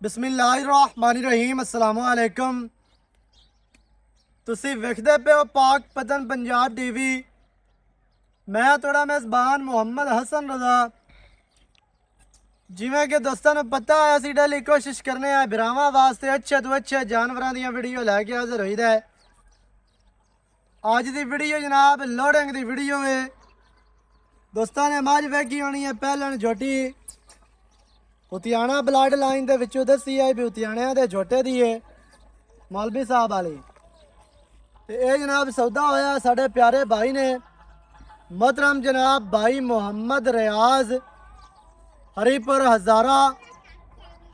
बिस्मिल्लाहिर्रहमानिर्रहीम अस्सलामु अलैकुम। तुसी वेखदे पे हो पाक पतन पंजाब टीवी। मैं थोड़ा मेज़बान मुहम्मद हसन रज़ा। जिवें कि दोस्तों ने पता है असी डेली कोशिश करने हैं बिरावां वास्ते अच्छे तो अच्छे जानवरों दी वीडियो लैके हाजिर होईदा है। अज दी वीडियो जनाब लोडिंग दी वीडियो है। दोस्तों ने मझ वेखी होनी है पहलन झोटी उतियाना ब्लड लाइन के विचों दसी है भी उतियाणिया के झोटे दी है मौलवी साहब वाली। तो ये जनाब सौदा होया साढ़े प्यारे भाई ने मोहतरम जनाब भाई मुहम्मद रियाज हरीपुर हज़ारा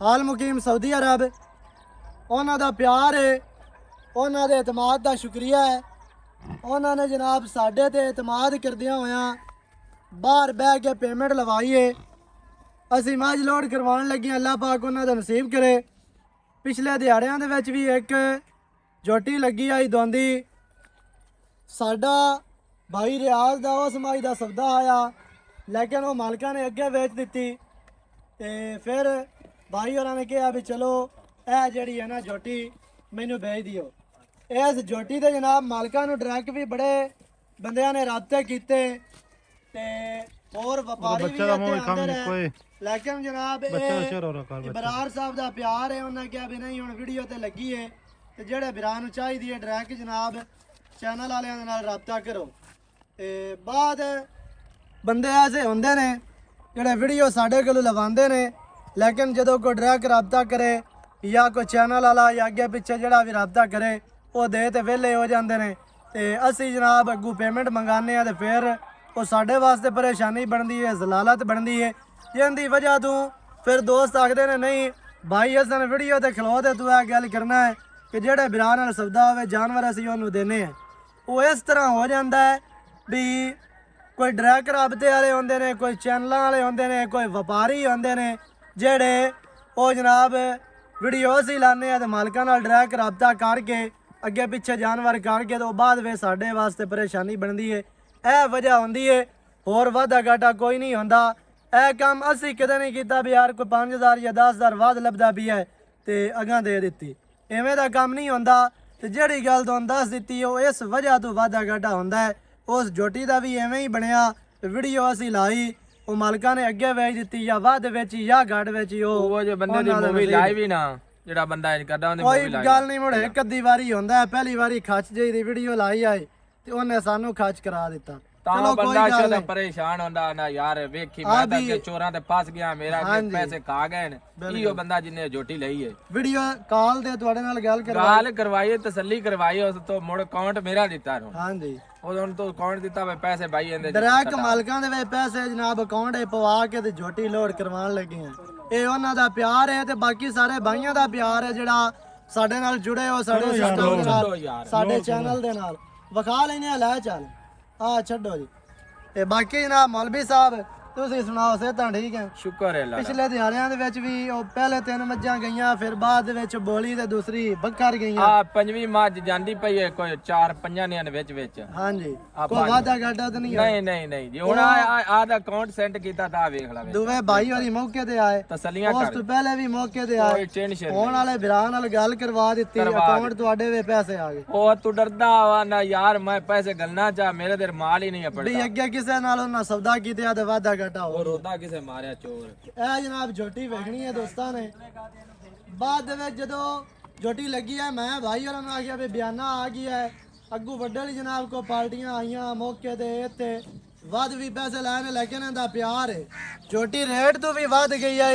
हाल मुकीम सऊदी अरब। उन्हों का प्यार है, उन्हों के एतमाद का शुक्रिया है। उन्होंने जनाब साढ़े ते एतमाद करदिया होया बाहर बह के पेमेंट लवाई है। असी मझ लोड करवाने लगे, अल्लाह पाक उन्होंने नसीब करे। पिछले दिहाड़ियां दे विच भी एक झोटी लगी आई दोंदी। साडा भाई रियाज का उस माई का सौदा आया लेकिन वो मालका ने अगे बेच दी। तो फिर भाई होरां ने कहा भी चलो यह जी है ना झोटी मैनू बेच दियो। इस झोटी के जनाब मालका नू डायरैक्ट भी बड़े बंदियां ने राबते कीते ते और व्यापारी भी आते रहे। लेकिन जनाब बरार साहब का प्यार है, उन्हें कहा भी नहीं हुण वीडियो ते लगी है तो जेड़े बिराह नू चाहिदी है डायरैक्ट जनाब चैनल वालियां दे नाल राबता करो। ते बाद बंदे ऐसे होंदे ने जेड़े वीडियो साढ़े कोलों लवांदे ने लेकिन जदों कोई डायरैक्ट राबता करे या कोई चैनल वाला या अगे पिछे जेड़ा भी राबता करे वो दे ते वेले हो जाते हैं। तो असी जनाब अगू पेमेंट मंगाने तो फिर वो साढ़े वास्ते परेशानी बनती है, जलालत बनती है जिंदी वजह तो फिर दोस्त आखते ने नहीं भाई असन वीडियो ते खलो ते तू गल करना है कि जेड़े बिराह नाल सौदा होवे जानवर असी उन्होंने देने हैं। वो इस तरह हो जाता है भी कोई डायरैक्ट राबते वाले होंदे ने, कोई चैनलों वाले होंदे ने, कोई व्यापारी होंदे ने जेड़े वो जनाब वीडियो असी लाने तो मालकां नाल डायरैक्ट राबता करके अगे पिछे जानवर करके तो बाद वे साढ़े वास्ते परेशानी बनती है। यह वजह होंदी है, होर वाधा घाटा कोई नहीं होंदा। यह काम असी कदे नहीं किया भी यार कोई 5000 या 10,000 वाद लभदा भी है तो अगां दे दित्ती, इवें दा काम नहीं होंदा। तो जिहड़ी गल तुहानूं दस दित्ती वो इस वजह तो वाधा घाटा होंदा है। उस झोटी का भी इवें ही बनया वीडियो असी लाई वो मालका ने अगे वेच दित्ती या वध वेची या घट वेची वो जो बंदे दी मूवी लाई भी ना जेड़ा बंदा इंज करदा ओंदी मूवी लाई कोई गल नहीं मुड़े एक अद्धी वारी होंदा है। पहली वारी खच जेही दी वीडियो लाई आए ते उन्हें सानू खच करा दित्ता। चलो बंदा शायद परेशान होंदा ना यार वेखी मैं तां के चोरां ते फस गया मेरा के पैसे खा गए न इयो बंदा जिन्ने झोटी लई है। वीडियो कॉल दे तुहाडे नाल गल करवाई तसल्ली करवाई उस तो मुड़ अकाउंट मेरा दित्ता नु। हां जी उदों तो अकाउंट दित्ता वे पैसे भाई एंदे डायरेक्ट मालकां दे वे पैसे जनाब अकाउंट पवा के ते झोटी लोड करवान लगे हैं। ये उन्हां दा प्यार है ते बाकी सारे भाइयों दा प्यार है जेड़ा साडे नाल जुड़े हो साडे सिस्टम दे नाल साडे चैनल दे नाल विखा लेने लै चल हाँ छो जी। ते बाकी जनाब मौलवी साहब तुसीं सुनाओ सेहतां ठीक है? शुक्र है। पिछले दिहाड़ियां दे विच भी ओ पहले 3 मज्जां गईयां फिर बाद विच बोली ते दूसरी बक्कर गईयां। पंजवीं मज्ज जांदी पई है कोई 4-5 ने विच विच। हां जी कोई वादा घाटा तो नहीं? नहीं नहीं जी हुण आ दा अकाउंट सेंड कीता ता वेख ला दुवे भाई होरी मौके ते आए तसल्लियां कर उस तो पहले भी मौके ते आए कोई टेंशन होण वाले बिराह नाल गल करवा दित्ती अकाउंट तुहाडे वे पैसे आ गए। ओ तू डरदा वा ना यार मैं पैसे गलना चा मेरे ते माल ही नहीं पड़दा भी अगे किसे नाल ना सौदा कीते ते वादा और रोदा किसे मारिया चोर। ए जनाब झोटी वेखनी है दोस्तां ने बाद में जदों झोटी लगी है मैं भाई और आखिया भी बयाना आ गया है अगू वड्डे जनाब को पार्टियां आईयां मौके ते इत्थे वध भी पैसे लैने लेकिन इहदा प्यार है झोटी रेट तो भी वध गई है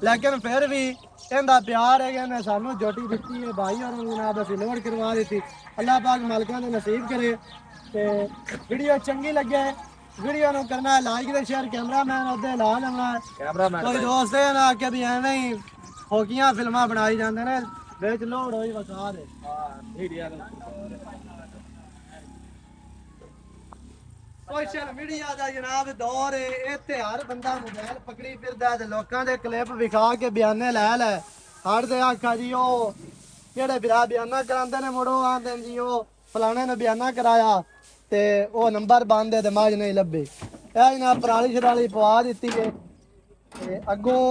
लेकिन फिर भी इहदा प्यार है कि इन्हें सानू झोटी दित्ती है भाई और जनाब असीं लोड करवा दी। अल्लाह पाक मालकां ने नसीब करे ते वीडियो चंगी लगे वीडियो नु करना है लाइक ते शेयर कैमरामैन उदे ला लेना कैमरामैन कोई दोस्त है ना कि भी एवें ही होकियां फिल्मां बनाई जांदे ने विच लोड होई वसा दे। हां मीडिया सोशल मीडिया दा जनाब दौर है इत्थे हर बंदा मोबाइल पकड़ी फिरदा ते लोकां दे क्लिप विखा के बयाने लै हर दे आखा जी ओ जेड़े बिरा बयाना करांदे ने मुड़ो आंदे जी ओ फलाने ने बयाना कराया ते वो नंबर बंद है ते मज नहीं लभे। जनाब पराली शराली पवा दी है अगों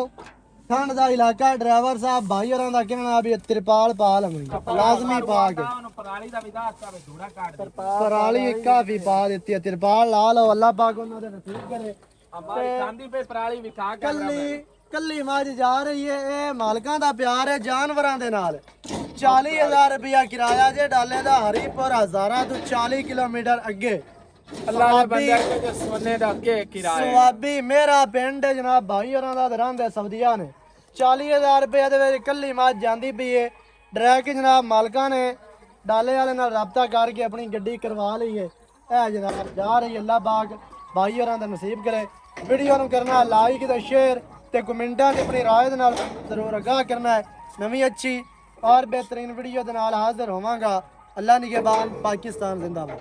ठंड का इलाका ड्राइवर साहब भाई और दा कहना भी तिरपाल पा लवेंगे लाजमी पा के पराली काफी पा देती है तिरपाल ला लो अल्लाह पाक उन्हां दे नसीब करे कल्ली कल्ली मज जा रही है ये मालकां दा प्यार है जानवरां दे नाल 40,000 रुपया किराया जे डाले दा हरीपुर हजारा तो 40 किलोमीटर अगे सवाबी मेरा पिंड है जनाब भाई होरां दा रहंदे सऊदीया ने 40,000 रुपया दे विच कल्ली मज जांदी पई है ड्रैक जनाब मालकां ने डाले वाले नाल राबता करके अपनी गड्डी करवा ली है जनाब जा रही अल्लाह पाक भाई होरां दा नसीब करे वीडियो नूं करना लाइक ते शेयर ते कमेंटां ते अपनी राय दे नाल जरूर आगाह करना है नवी अच्छी और बेहतरीन वीडियो दे नाल हाजिर होवांगा अल्लाह निगहबान पाकिस्तान जिंदाबाद।